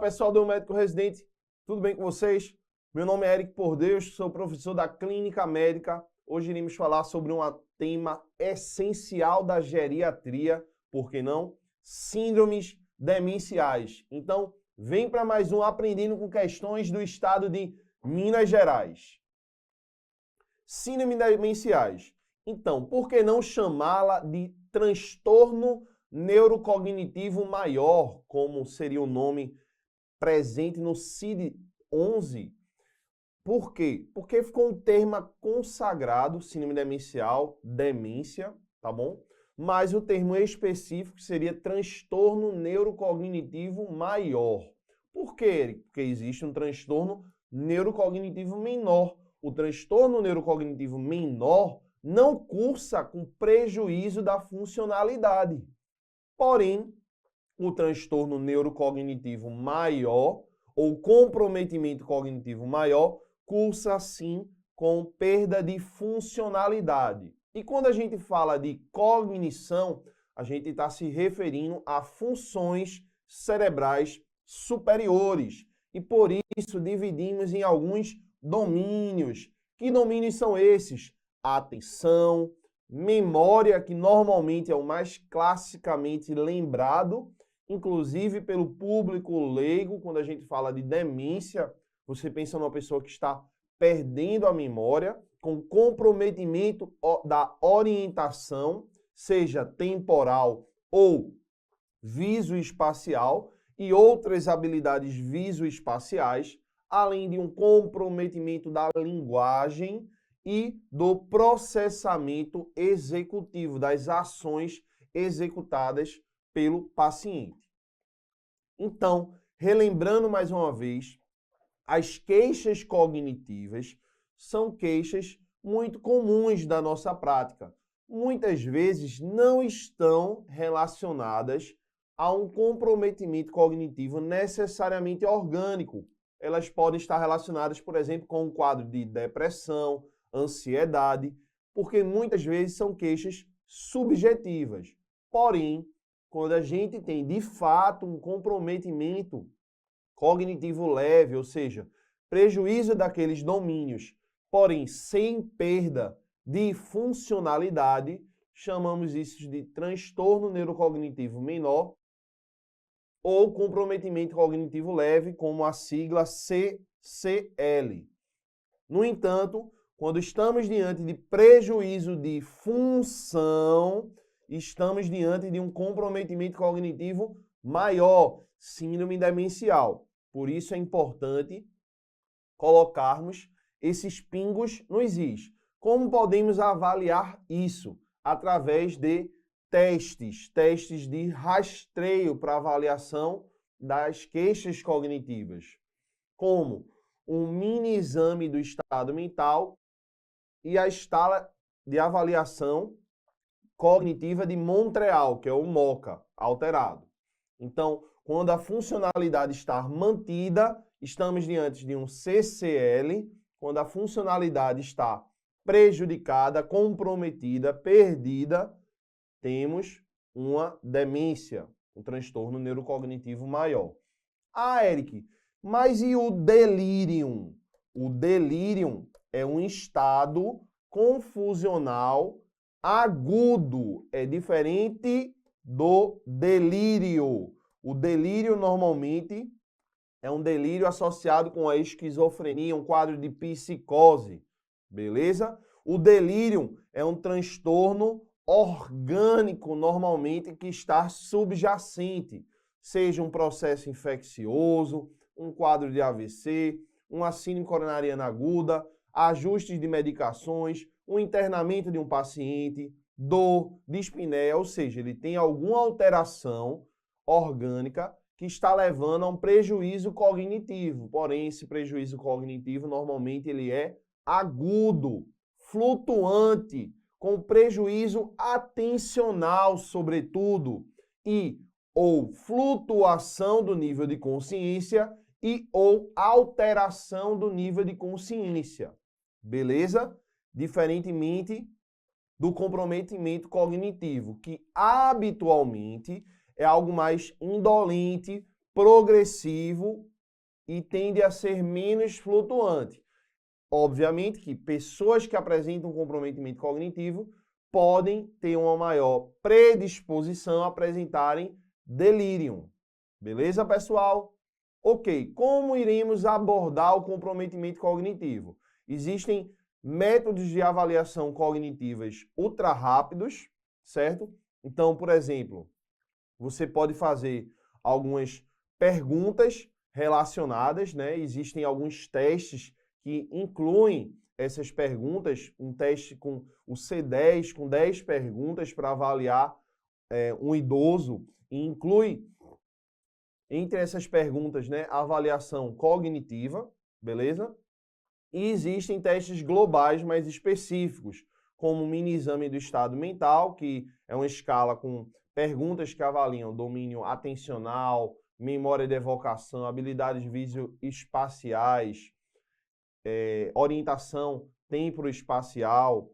pessoal do Médico Residente, tudo bem com vocês? Meu nome é Eric Por Deus, sou professor da Clínica Médica. Hoje iremos falar sobre um tema essencial da geriatria, por que não? Síndromes demenciais. Então, vem para mais um Aprendendo com Questões do estado de Minas Gerais. Síndromes demenciais. Então, por que não chamá-la de transtorno neurocognitivo maior, como seria o nome presente no CID-11? Por quê? Porque ficou um termo consagrado, síndrome demencial, demência, tá bom? Mas o termo específico seria transtorno neurocognitivo maior. Por quê? Porque existe um transtorno neurocognitivo menor. O transtorno neurocognitivo menor não cursa com prejuízo da funcionalidade. Porém, o transtorno neurocognitivo maior ou comprometimento cognitivo maior cursa sim com perda de funcionalidade. E quando a gente fala de cognição, a gente está se referindo a funções cerebrais superiores. E por isso dividimos em alguns domínios. Que domínios são esses? Atenção, memória, que normalmente é o mais classicamente lembrado, inclusive pelo público leigo. Quando a gente fala de demência, você pensa numa pessoa que está perdendo a memória, com comprometimento da orientação, seja temporal ou visoespacial, e outras habilidades visoespaciais, além de um comprometimento da linguagem e do processamento executivo, das ações executadas pelo paciente. Então, relembrando mais uma vez, as queixas cognitivas são queixas muito comuns da nossa prática. Muitas vezes não estão relacionadas a um comprometimento cognitivo necessariamente orgânico. Elas podem estar relacionadas, por exemplo, com um quadro de depressão, ansiedade, porque muitas vezes são queixas subjetivas. Porém, quando a gente tem de fato um comprometimento cognitivo leve, ou seja, prejuízo daqueles domínios, porém sem perda de funcionalidade, chamamos isso de transtorno neurocognitivo menor ou comprometimento cognitivo leve, como a sigla CCL. No entanto, quando estamos diante de prejuízo de função, estamos diante de um comprometimento cognitivo maior, síndrome demencial. Por isso é importante colocarmos esses pingos nos is. Como podemos avaliar isso? Através de testes de rastreio para avaliação das queixas cognitivas, como um mini exame do estado mental e a escala de avaliação cognitiva de Montreal, que é o MoCA, alterado. Então, quando a funcionalidade está mantida, estamos diante de um CCL. Quando a funcionalidade está prejudicada, comprometida, perdida, temos uma demência, um transtorno neurocognitivo maior. Ah, Eric, mas e o delírio? O delírio é um estado confusional agudo, é diferente do delírio. O delírio normalmente é um delírio associado com a esquizofrenia, um quadro de psicose, beleza? O delírio é um transtorno orgânico normalmente que está subjacente, seja um processo infeccioso, um quadro de AVC, uma síndrome coronariana aguda, ajustes de medicações, um internamento de um paciente, dor, dispneia, ou seja, ele tem alguma alteração orgânica que está levando a um prejuízo cognitivo. Porém, esse prejuízo cognitivo normalmente ele é agudo, flutuante, com prejuízo atencional, sobretudo, e ou flutuação do nível de consciência e ou alteração do nível de consciência. Beleza? Diferentemente do comprometimento cognitivo, que habitualmente é algo mais indolente, progressivo e tende a ser menos flutuante. Obviamente que pessoas que apresentam comprometimento cognitivo podem ter uma maior predisposição a apresentarem delírio. Beleza, pessoal? Ok, como iremos abordar o comprometimento cognitivo? Existem métodos de avaliação cognitivas ultra rápidos, certo? Então, por exemplo, você pode fazer algumas perguntas relacionadas, né? Existem alguns testes que incluem essas perguntas, um teste com o C10, com 10 perguntas para avaliar um idoso, e inclui entre essas perguntas, né, a avaliação cognitiva, beleza? E existem testes globais mais específicos, como o mini exame do estado mental, que é uma escala com perguntas que avaliam domínio atencional, memória de evocação, habilidades visoespaciais, orientação temporoespacial.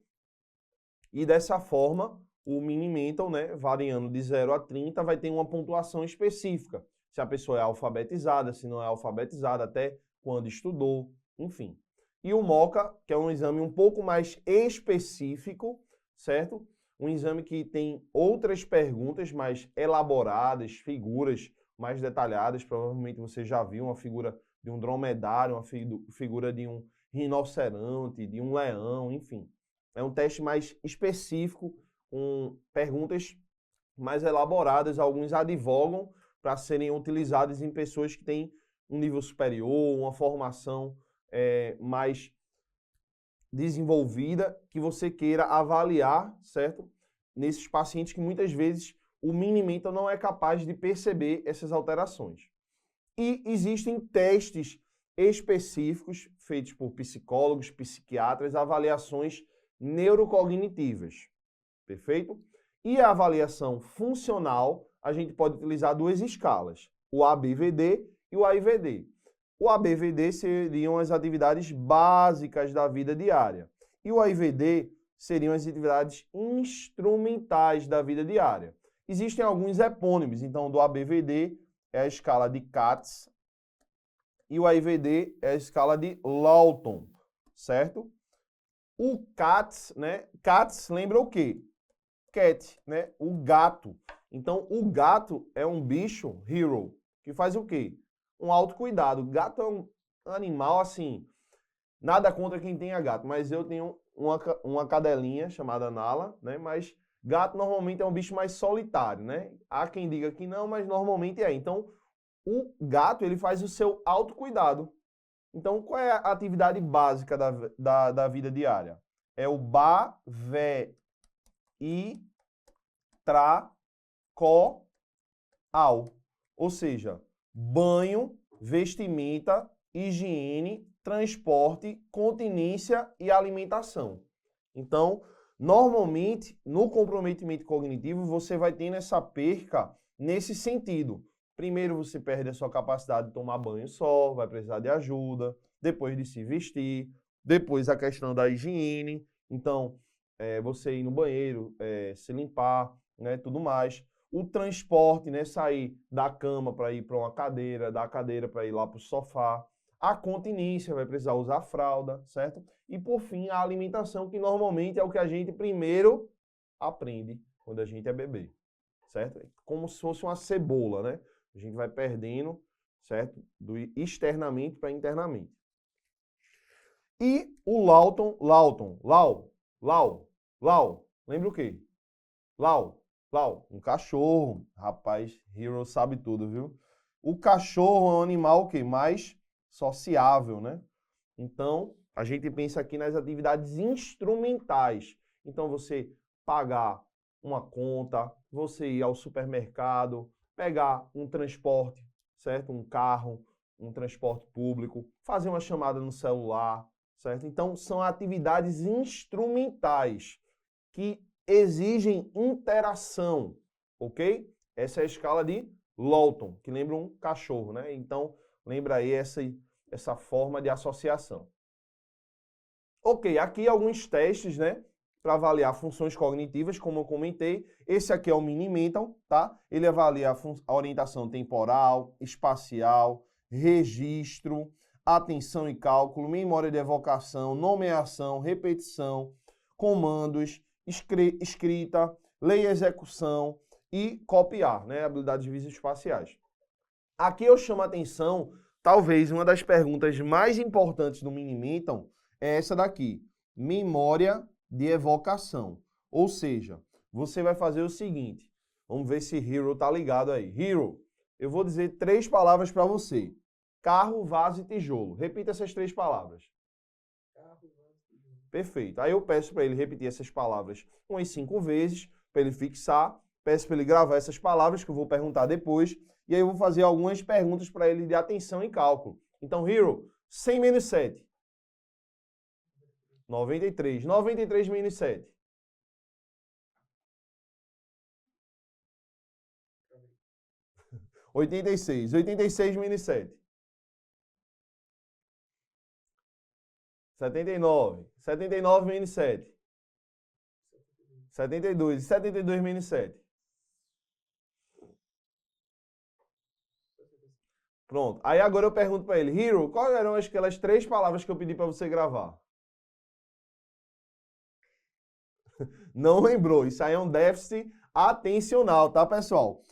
E dessa forma, o mini mental, né, variando de 0 a 30, vai ter uma pontuação específica. Se a pessoa é alfabetizada, se não é alfabetizada, até quando estudou, enfim. E o MOCA, que é um exame um pouco mais específico, certo? Um exame que tem outras perguntas mais elaboradas, figuras mais detalhadas. Provavelmente você já viu uma figura de um dromedário, uma figura de um rinoceronte, de um leão, enfim. É um teste mais específico, com perguntas mais elaboradas. Alguns advogam para serem utilizados em pessoas que têm um nível superior, uma formação mais desenvolvida, que você queira avaliar, certo? Nesses pacientes que muitas vezes o mini mental não é capaz de perceber essas alterações. E existem testes específicos feitos por psicólogos, psiquiatras, avaliações neurocognitivas, perfeito? E a avaliação funcional, a gente pode utilizar duas escalas, o ABVD e o AIVD. O ABVD seriam as atividades básicas da vida diária. E o AIVD seriam as atividades instrumentais da vida diária. Existem alguns epônimos, então do ABVD é a escala de Katz e o AIVD é a escala de Lawton, certo? O Katz, né? Katz lembra o quê? Cat, né? O gato. Então, o gato é um bicho hero, que faz o quê? Um autocuidado. Gato é um animal, assim, nada contra quem tenha gato, mas eu tenho uma cadelinha chamada Nala, né? Mas gato normalmente é um bicho mais solitário, né? Há quem diga que não, mas normalmente é. Então, o gato, ele faz o seu autocuidado. Então, qual é a atividade básica da vida diária? É o ba-ve e tra-co-al. Ou seja, banho, vestimenta, higiene, transporte, continência e alimentação. Então, normalmente, no comprometimento cognitivo, você vai tendo essa perca nesse sentido. Primeiro, você perde a sua capacidade de tomar banho só, vai precisar de ajuda, depois de se vestir, depois a questão da higiene. Então, você ir no banheiro, se limpar, né, tudo mais. O transporte, né, sair da cama para ir para uma cadeira, da cadeira para ir lá para o sofá. A continência, vai precisar usar fralda, certo? E por fim, a alimentação, que normalmente é o que a gente primeiro aprende quando a gente é bebê, certo? Como se fosse uma cebola, né? A gente vai perdendo, certo? Do externamente para internamente. E o Lawton, lembra o quê? Um cachorro. Rapaz, Hero sabe tudo, viu? O cachorro é um animal que mais sociável, né? Então, a gente pensa aqui nas atividades instrumentais. Então, você pagar uma conta, você ir ao supermercado, pegar um transporte, certo? Um carro, um transporte público, fazer uma chamada no celular, certo? Então, são atividades instrumentais que exigem interação, ok? Essa é a escala de Lawton, que lembra um cachorro, né? Então, lembra aí essa forma de associação. Ok, aqui alguns testes, né? para avaliar funções cognitivas, como eu comentei. Esse aqui é o Mini-Mental, tá? Ele avalia a orientação temporal, espacial, registro, atenção e cálculo, memória de evocação, nomeação, repetição, comandos, escrita, ler e execução e copiar, né? Habilidades visoespaciais. Aqui eu chamo a atenção, talvez uma das perguntas mais importantes do Mini-Mental é essa daqui, memória de evocação. Ou seja, você vai fazer o seguinte, vamos ver se Hero tá ligado aí. Hero, eu vou dizer 3 palavras para você. Carro, vaso e tijolo. Repita essas 3 palavras. Carro, vaso e tijolo. Perfeito. Aí eu peço para ele repetir essas palavras umas 5 vezes, para ele fixar. Peço para ele gravar essas palavras que eu vou perguntar depois. E aí eu vou fazer algumas perguntas para ele de atenção e cálculo. Então, Hero, 100 menos 7. 93. 93 menos 7. 86. 86 menos 7. 79. 79 menos 7. 72. 72 menos 7. Pronto. Aí agora eu pergunto para ele, Hero, quais eram aquelas 3 palavras que eu pedi para você gravar? Não lembrou. Isso aí é um déficit atencional, tá, pessoal?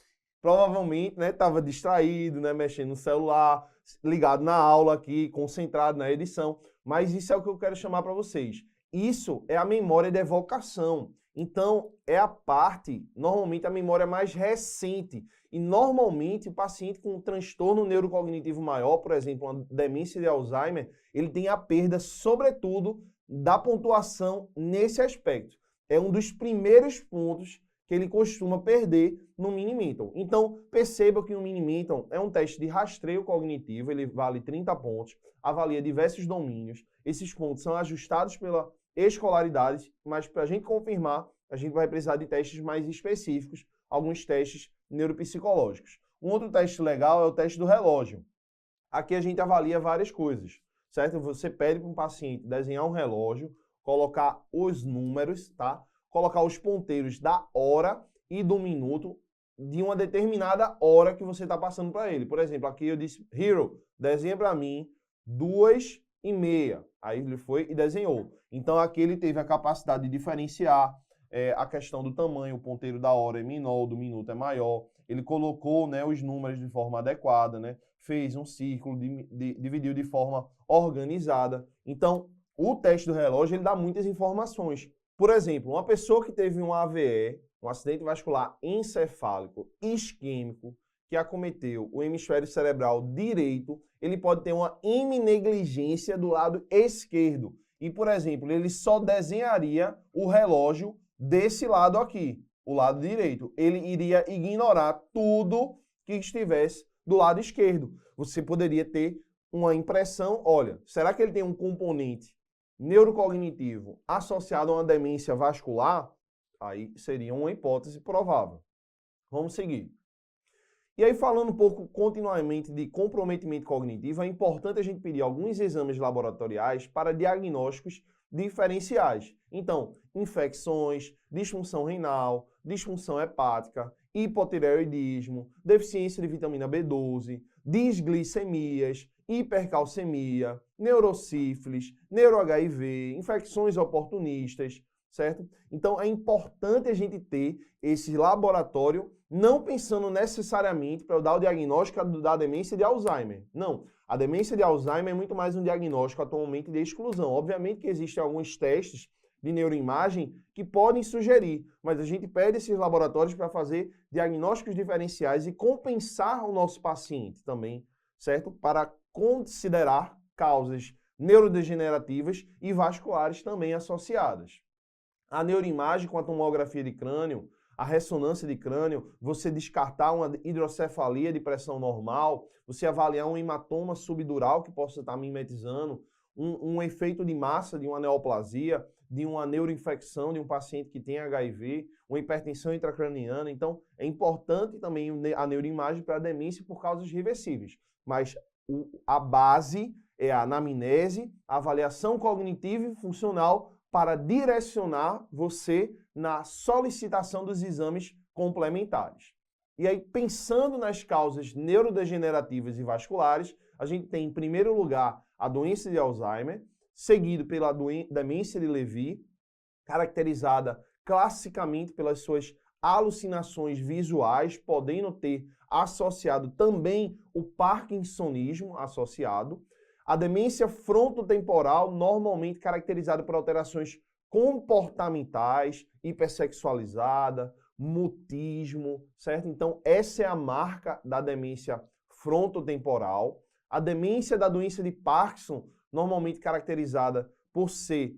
Provavelmente, né, estava distraído, né, mexendo no celular, ligado na aula aqui, concentrado na edição. Mas isso é o que eu quero chamar para vocês. Isso é a memória de evocação. Então, é a parte, normalmente, a memória mais recente. E, normalmente, o paciente com um transtorno neurocognitivo maior, por exemplo, uma demência de Alzheimer, ele tem a perda, sobretudo, da pontuação nesse aspecto. É um dos primeiros pontos que ele costuma perder no Mini-Mental. Então, perceba que o Mini-Mental é um teste de rastreio cognitivo, ele vale 30 pontos, avalia diversos domínios. Esses pontos são ajustados pela escolaridade, mas para a gente confirmar, a gente vai precisar de testes mais específicos, alguns testes neuropsicológicos. Um outro teste legal é o teste do relógio. Aqui a gente avalia várias coisas, certo? Você pede para um paciente desenhar um relógio, colocar os números, tá? Colocar os ponteiros da hora e do minuto de uma determinada hora que você está passando para ele. Por exemplo, aqui eu disse, Hero, desenha para mim 2:30. Aí ele foi e desenhou. Então aqui ele teve a capacidade de diferenciar a questão do tamanho, o ponteiro da hora é menor, do minuto é maior. Ele colocou, né, os números de forma adequada, né? Fez um círculo, dividiu de forma organizada. Então, o teste do relógio ele dá muitas informações. Por exemplo, uma pessoa que teve um AVE, um acidente vascular encefálico isquêmico, que acometeu o hemisfério cerebral direito, ele pode ter uma heminegligência do lado esquerdo. E, por exemplo, ele só desenharia o relógio desse lado aqui, o lado direito. Ele iria ignorar tudo que estivesse do lado esquerdo. Você poderia ter uma impressão, olha, será que ele tem um componente neurocognitivo associado a uma demência vascular? Aí seria uma hipótese provável. Vamos seguir. E aí, falando um pouco continuamente de comprometimento cognitivo, é importante a gente pedir alguns exames laboratoriais para diagnósticos diferenciais. Então, infecções, disfunção renal, disfunção hepática, hipotireoidismo, deficiência de vitamina B12, disglicemias, hipercalcemia, neurosífilis, neuro-HIV, infecções oportunistas, certo? Então, é importante a gente ter esse laboratório, não pensando necessariamente para eu dar o diagnóstico da demência de Alzheimer. Não, a demência de Alzheimer é muito mais um diagnóstico atualmente de exclusão. Obviamente que existem alguns testes de neuroimagem que podem sugerir, mas a gente pede esses laboratórios para fazer diagnósticos diferenciais e compensar o nosso paciente também, certo? Para considerar causas neurodegenerativas e vasculares também associadas. A neuroimagem com a tomografia de crânio, a ressonância de crânio, você descartar uma hidrocefalia de pressão normal, você avaliar um hematoma subdural que possa estar mimetizando, um efeito de massa de uma neoplasia, de uma neuroinfecção de um paciente que tem HIV, uma hipertensão intracraniana. Então, é importante também a neuroimagem para a demência por causas reversíveis. Mas a base é a anamnese, a avaliação cognitiva e funcional para direcionar você na solicitação dos exames complementares. E aí, pensando nas causas neurodegenerativas e vasculares, a gente tem, em primeiro lugar, a doença de Alzheimer, seguido pela demência de Lewy, caracterizada classicamente pelas suas alucinações visuais, podendo ter associado também o parkinsonismo associado. A demência frontotemporal, normalmente caracterizada por alterações comportamentais, hipersexualizada, mutismo, certo? Então, essa é a marca da demência frontotemporal. A demência da doença de Parkinson, normalmente caracterizada por ser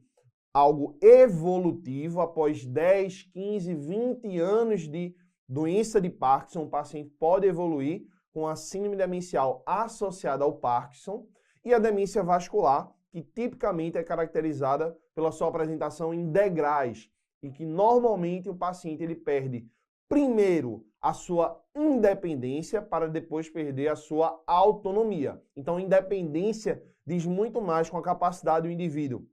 algo evolutivo, após 10, 15, 20 anos de doença de Parkinson, o paciente pode evoluir com a síndrome demencial associada ao Parkinson, e a demência vascular, que tipicamente é caracterizada pela sua apresentação em degraus, e que normalmente o paciente ele perde primeiro a sua independência para depois perder a sua autonomia. Então, independência diz muito mais com a capacidade do indivíduo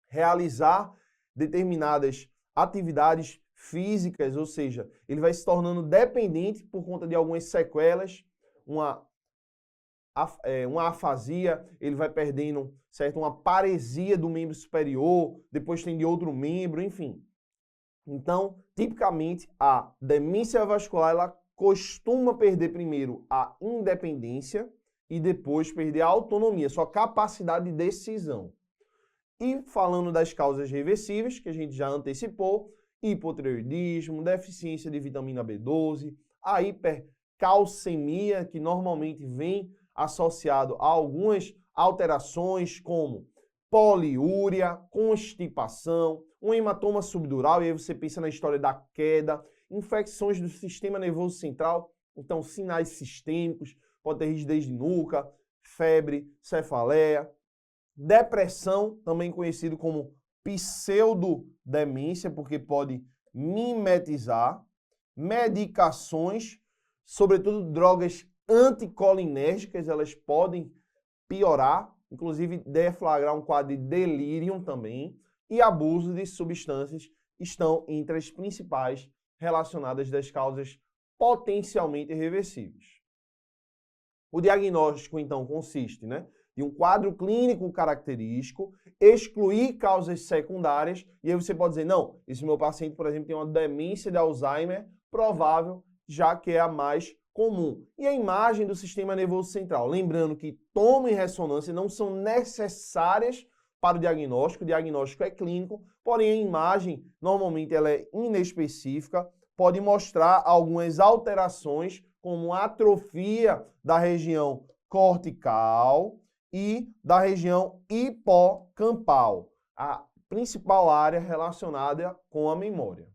realizar determinadas atividades físicas, ou seja, ele vai se tornando dependente por conta de algumas sequelas, uma afasia, ele vai perdendo, certo, uma paresia do membro superior, depois tem de outro membro, enfim. Então, tipicamente, a demência vascular, ela costuma perder primeiro a independência e depois perder a autonomia, sua capacidade de decisão. E falando das causas reversíveis, que a gente já antecipou, hipotireoidismo, deficiência de vitamina B12, a hipercalcemia, que normalmente vem associado a algumas alterações como poliúria, constipação, um hematoma subdural, e aí você pensa na história da queda, infecções do sistema nervoso central, então sinais sistêmicos, pode ter rigidez de nuca, febre, cefaleia, depressão, também conhecido como pseudodemência, porque pode mimetizar, medicações, sobretudo drogas anticolinérgicas, elas podem piorar, inclusive deflagrar um quadro de delírio também, e abuso de substâncias estão entre as principais relacionadas das causas potencialmente irreversíveis. O diagnóstico, então, consiste, de um quadro clínico característico, excluir causas secundárias, e aí você pode dizer, não, esse meu paciente, por exemplo, tem uma demência de Alzheimer provável, já que é a mais comum. E a imagem do sistema nervoso central, lembrando que tomo e ressonância não são necessárias para o diagnóstico é clínico, porém a imagem, normalmente ela é inespecífica, pode mostrar algumas alterações, como atrofia da região cortical e da região hipocampal, a principal área relacionada com a memória.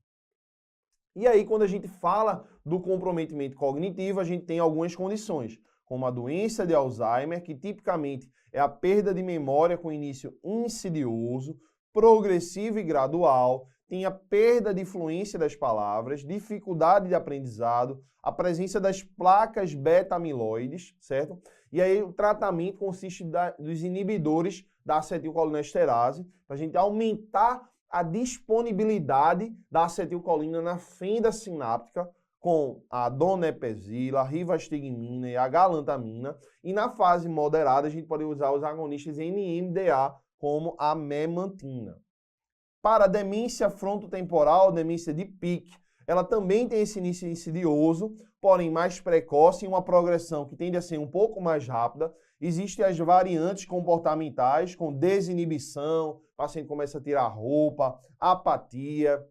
E aí, quando a gente fala do comprometimento cognitivo, a gente tem algumas condições, como a doença de Alzheimer, que tipicamente é a perda de memória com início insidioso, progressivo e gradual, tem a perda de fluência das palavras, dificuldade de aprendizado, a presença das placas beta-amiloides, certo? E aí o tratamento consiste dos inibidores da acetilcolinesterase, para a gente aumentar a disponibilidade da acetilcolina na fenda sináptica, com a donepezila, a rivastigmina e a galantamina. E na fase moderada, a gente pode usar os agonistas NMDA, como a memantina. Para a demência frontotemporal, demência de Pick, ela também tem esse início insidioso, porém mais precoce e uma progressão que tende a ser um pouco mais rápida. Existem as variantes comportamentais, com desinibição, o paciente começa a tirar roupa, apatia,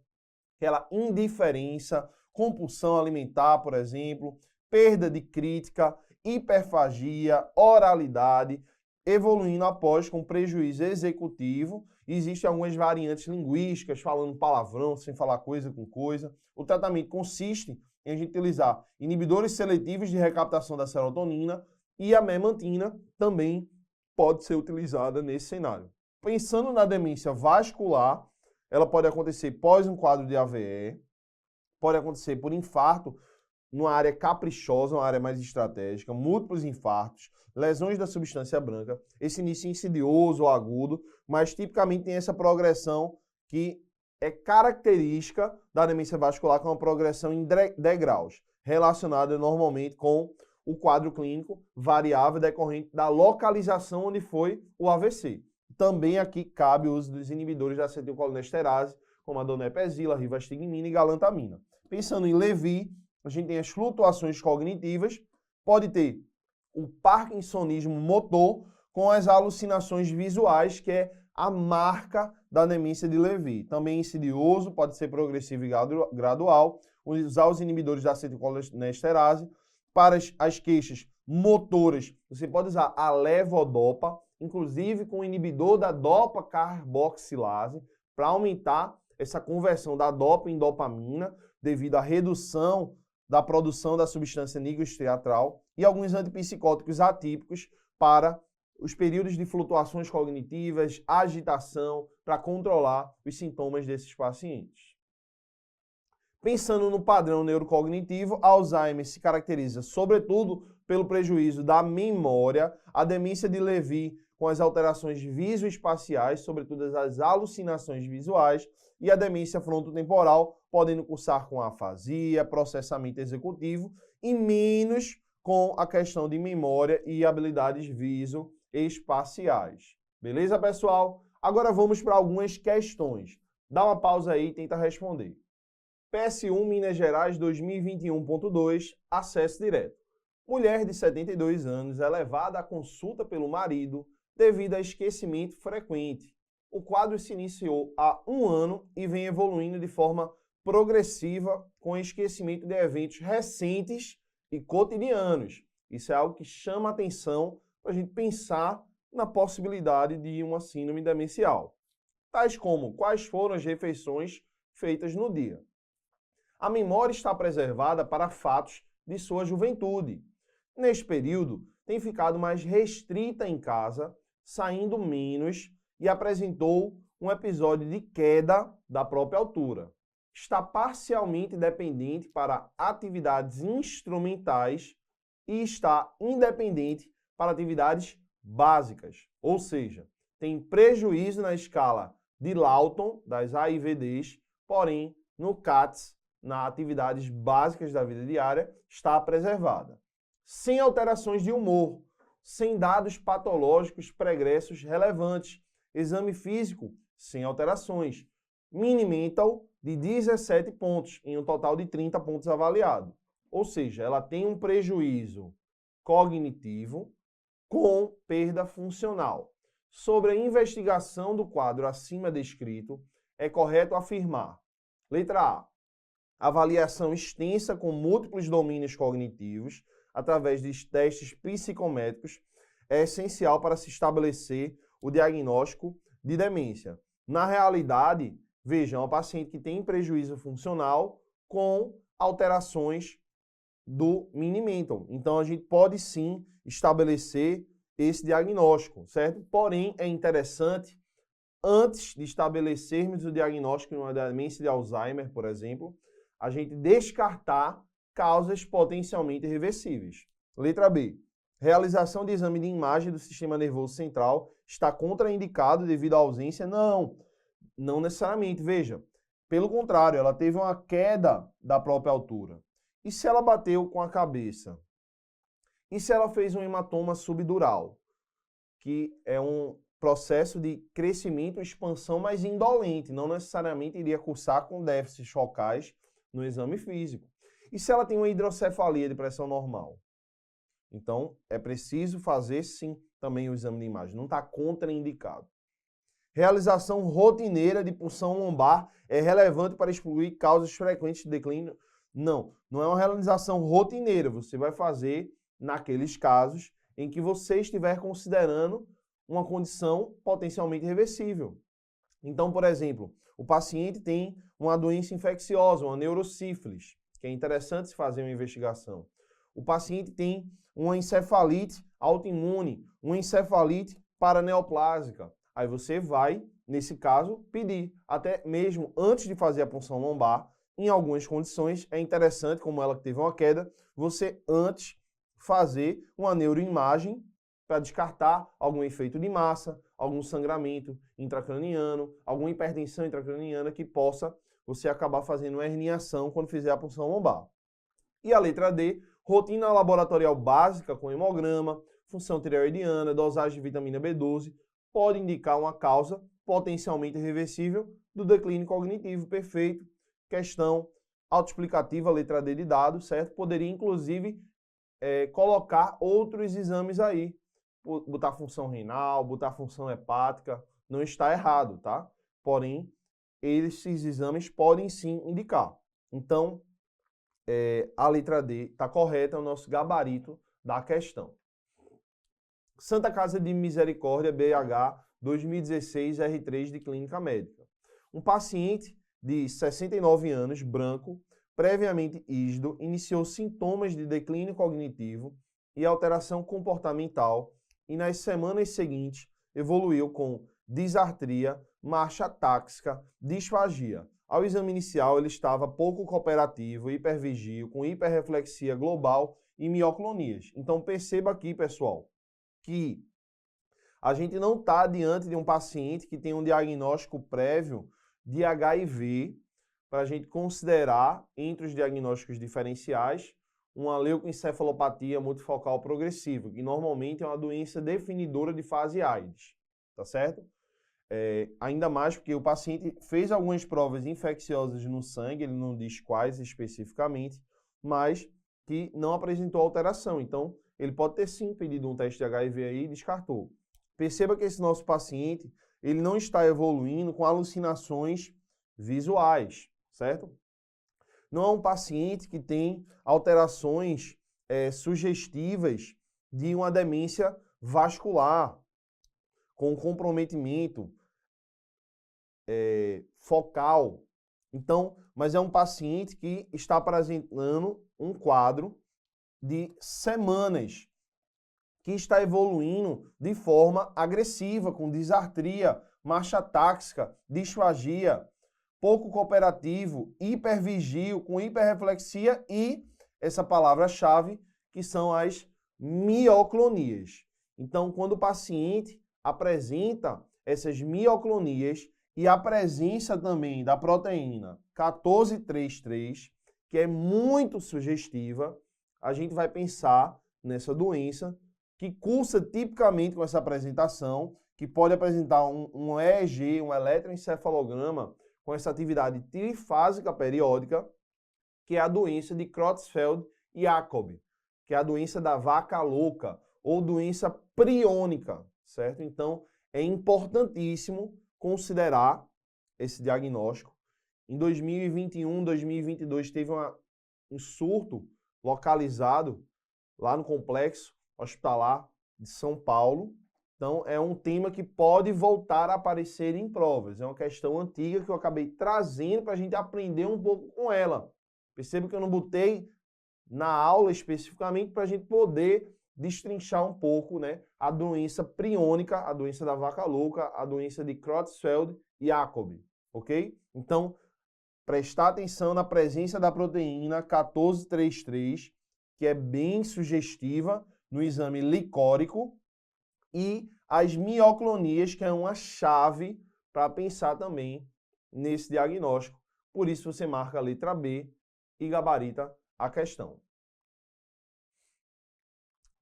aquela indiferença, compulsão alimentar, por exemplo, perda de crítica, hiperfagia, oralidade, evoluindo após com prejuízo executivo. Existem algumas variantes linguísticas, falando palavrão, sem falar coisa com coisa. O tratamento consiste em a gente utilizar inibidores seletivos de recaptação da serotonina e a memantina também pode ser utilizada nesse cenário. Pensando na demência vascular, ela pode acontecer pós um quadro de AVE, pode acontecer por infarto, numa área caprichosa, uma área mais estratégica, múltiplos infartos, lesões da substância branca, esse início insidioso ou agudo, mas tipicamente tem essa progressão que é característica da demência vascular com uma progressão em degraus, relacionada normalmente com o quadro clínico variável decorrente da localização onde foi o AVC. Também aqui cabe o uso dos inibidores da acetilcolinesterase, como a donepezila, rivastigmina e galantamina. Pensando em Levy, a gente tem as flutuações cognitivas, pode ter o parkinsonismo motor com as alucinações visuais, que é a marca da demência de Levy. Também insidioso, pode ser progressivo e gradual, usar os inibidores da acetilcolinesterase. Para as queixas motoras, você pode usar a levodopa, inclusive com o inibidor da dopa-carboxilase, para aumentar essa conversão da dopa em dopamina, devido à redução da produção da substância nigrostriatral, e alguns antipsicóticos atípicos para os períodos de flutuações cognitivas, agitação, para controlar os sintomas desses pacientes. Pensando no padrão neurocognitivo, Alzheimer se caracteriza, sobretudo, pelo prejuízo da memória, a demência de Levy com as alterações visoespaciais, sobretudo as alucinações visuais, e a demência frontotemporal, podendo cursar com afasia, processamento executivo, e menos com a questão de memória e habilidades visoespaciais. Beleza, pessoal? Agora vamos para algumas questões. Dá uma pausa aí e tenta responder. PS1 Minas Gerais 2021.2, acesso direto. Mulher de 72 anos é levada à consulta pelo marido devido a esquecimento frequente. O quadro se iniciou há 1 ano e vem evoluindo de forma progressiva com esquecimento de eventos recentes e cotidianos. Isso é algo que chama a atenção para a gente pensar na possibilidade de uma síndrome demencial. Tais como quais foram as refeições feitas no dia. A memória está preservada para fatos de sua juventude. Neste período, tem ficado mais restrita em casa, saindo menos e apresentou um episódio de queda da própria altura. Está parcialmente dependente para atividades instrumentais e está independente para atividades básicas, ou seja, tem prejuízo na escala de Lawton, das AIVDs, porém, no CATS, nas atividades básicas da vida diária, está preservada. Sem alterações de humor, sem dados patológicos pregressos relevantes, exame físico sem alterações, Mini-Mental de 17 pontos, em um total de 30 pontos avaliado. Ou seja, ela tem um prejuízo cognitivo com perda funcional. Sobre a investigação do quadro acima descrito, é correto afirmar: letra A, avaliação extensa com múltiplos domínios cognitivos, através de testes psicométricos, é essencial para se estabelecer o diagnóstico de demência. Na realidade, vejam, é um paciente que tem prejuízo funcional com alterações do Mini-Mental. Então, a gente pode sim estabelecer esse diagnóstico, certo? Porém, é interessante, antes de estabelecermos o diagnóstico de uma demência de Alzheimer, por exemplo, a gente descartar causas potencialmente reversíveis. Letra B. Realização de exame de imagem do sistema nervoso central está contraindicado devido à ausência? Não necessariamente. Veja, pelo contrário, ela teve uma queda da própria altura. E se ela bateu com a cabeça? E se ela fez um hematoma subdural, que é um processo de crescimento e expansão mais indolente, não necessariamente iria cursar com déficits focais no exame físico. E se ela tem uma hidrocefalia de pressão normal? Então, é preciso fazer, sim, também o exame de imagem. Não está contraindicado. Realização rotineira de punção lombar é relevante para excluir causas frequentes de declínio? Não é uma realização rotineira. Você vai fazer naqueles casos em que você estiver considerando uma condição potencialmente reversível. Então, por exemplo, o paciente tem uma doença infecciosa, uma neurosífilis, que é interessante se fazer uma investigação. O paciente tem uma encefalite autoimune, uma encefalite paraneoplásica. Aí você vai, nesse caso, pedir, até mesmo antes de fazer a punção lombar, em algumas condições, é interessante, como ela que teve uma queda, você antes fazer uma neuroimagem para descartar algum efeito de massa, algum sangramento intracraniano, alguma hipertensão intracraniana que possa você acabar fazendo uma herniação quando fizer a punção lombar. E a letra D, rotina laboratorial básica com hemograma, função tireoidiana, dosagem de vitamina B12, pode indicar uma causa potencialmente reversível do declínio cognitivo. Perfeito. Questão autoexplicativa, letra D de dado, certo? Poderia, inclusive, colocar outros exames aí. Botar função renal, botar função hepática, não está errado, tá? Porém, esses exames podem sim indicar. Então, a letra D está correta, é o nosso gabarito da questão. Santa Casa de Misericórdia, BH, 2016, R3 de Clínica Médica. Um paciente de 69 anos, branco, previamente ígido, iniciou sintomas de declínio cognitivo e alteração comportamental e nas semanas seguintes evoluiu com disartria, marcha táxica, disfagia. Ao exame inicial, ele estava pouco cooperativo, hipervigio, com hiperreflexia global e mioclonias. Então, perceba aqui, pessoal, que a gente não está diante de um paciente que tem um diagnóstico prévio de HIV, para a gente considerar, entre os diagnósticos diferenciais, uma leucoencefalopatia multifocal progressiva, que normalmente é uma doença definidora de fase AIDS, tá certo? Ainda mais porque o paciente fez algumas provas infecciosas no sangue, ele não diz quais especificamente, mas que não apresentou alteração. Então, ele pode ter sim pedido um teste de HIV aí e descartou. Perceba que esse nosso paciente, ele não está evoluindo com alucinações visuais, certo? Não é um paciente que tem alterações sugestivas de uma demência vascular, com comprometimento focal. Então, mas é um paciente que está apresentando um quadro de semanas, que está evoluindo de forma agressiva, com disartria, marcha táxica, disfagia, pouco cooperativo, hipervigio, com hiperreflexia e essa palavra-chave, que são as mioclonias. Então, quando o paciente apresenta essas mioclonias e a presença também da proteína 1433, que é muito sugestiva, a gente vai pensar nessa doença que cursa tipicamente com essa apresentação, que pode apresentar um EEG, um eletroencefalograma, com essa atividade trifásica periódica, que é a doença de Creutzfeldt-Jakob, que é a doença da vaca louca, ou doença priônica, certo? Então, é importantíssimo considerar esse diagnóstico. Em 2021, 2022, teve um surto localizado lá no Complexo Hospitalar de São Paulo. Então, é um tema que pode voltar a aparecer em provas. É uma questão antiga que eu acabei trazendo para a gente aprender um pouco com ela. Perceba que eu não botei na aula especificamente para a gente poder destrinchar um pouco, né, a doença priônica, a doença da vaca louca, a doença de Creutzfeldt-Jakob, ok? Então, prestar atenção na presença da proteína 1433, que é bem sugestiva no exame licórico, e as mioclonias, que é uma chave para pensar também nesse diagnóstico. Por isso você marca a letra B e gabarita a questão.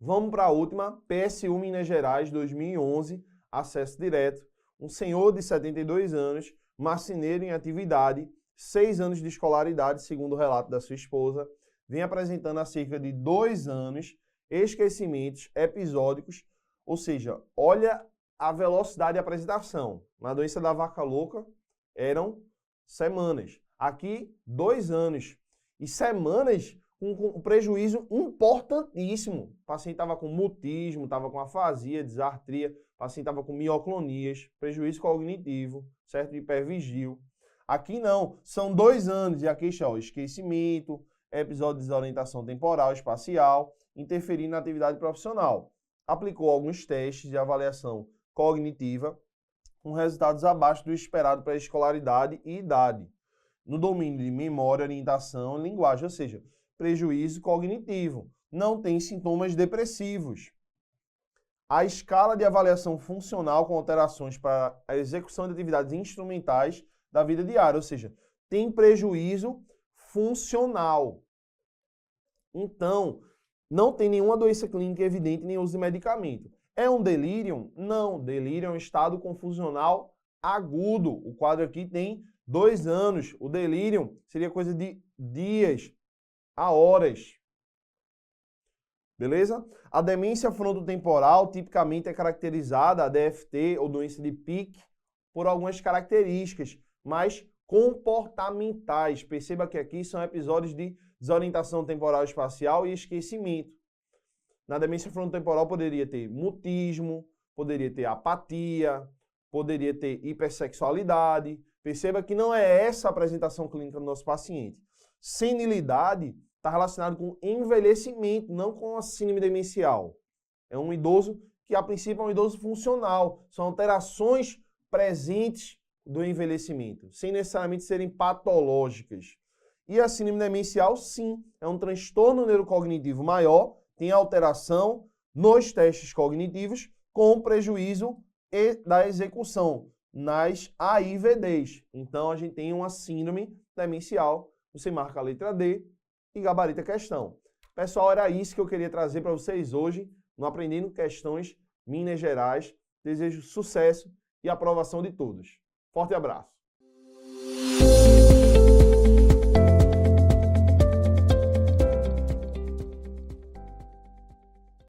Vamos para a última, PSU Minas Gerais 2011, acesso direto. Um senhor de 72 anos, marceneiro em atividade, 6 anos de escolaridade, segundo o relato da sua esposa, vem apresentando há cerca de 2 anos esquecimentos episódicos, ou seja, olha a velocidade de apresentação. Na doença da vaca louca eram semanas. Aqui, 2 anos. E semanas com um prejuízo importantíssimo. O paciente estava com mutismo, estava com afasia, disartria, o paciente estava com mioclonias, prejuízo cognitivo, certo? Hipervigio. Aqui não, são 2 anos. E aqui está o esquecimento, episódio de desorientação temporal, espacial, interferindo na atividade profissional. Aplicou alguns testes de avaliação cognitiva com resultados abaixo do esperado para escolaridade e idade, no domínio de memória, orientação e linguagem, ou seja, prejuízo cognitivo. Não tem sintomas depressivos. a escala de avaliação funcional com alterações para a execução de atividades instrumentais da vida diária, ou seja, tem prejuízo funcional. Então, não tem nenhuma doença clínica evidente nem uso de medicamento. É um delírio? Não, delírio é um estado confusional agudo. O quadro aqui tem 2 anos. O delírio seria coisa de dias a horas. Beleza? A demência frontotemporal tipicamente é caracterizada, a DFT ou doença de Pick, por algumas características mais comportamentais. Perceba que aqui são episódios de desorientação temporal espacial e esquecimento. Na demência frontotemporal poderia ter mutismo, poderia ter apatia, poderia ter hipersexualidade. Perceba que não é essa a apresentação clínica do nosso paciente. Senilidade está relacionado com envelhecimento, não com a síndrome demencial. É um idoso que, a princípio, é um idoso funcional. São alterações presentes do envelhecimento, sem necessariamente serem patológicas. E a síndrome demencial, sim, é um transtorno neurocognitivo maior, tem alteração nos testes cognitivos com prejuízo da execução, nas AIVDs. Então, a gente tem uma síndrome demencial, você marca a letra D e gabarita a questão. Pessoal, era isso que eu queria trazer para vocês hoje no Aprendendo Questões Minas Gerais. Desejo sucesso e aprovação de todos. Forte abraço.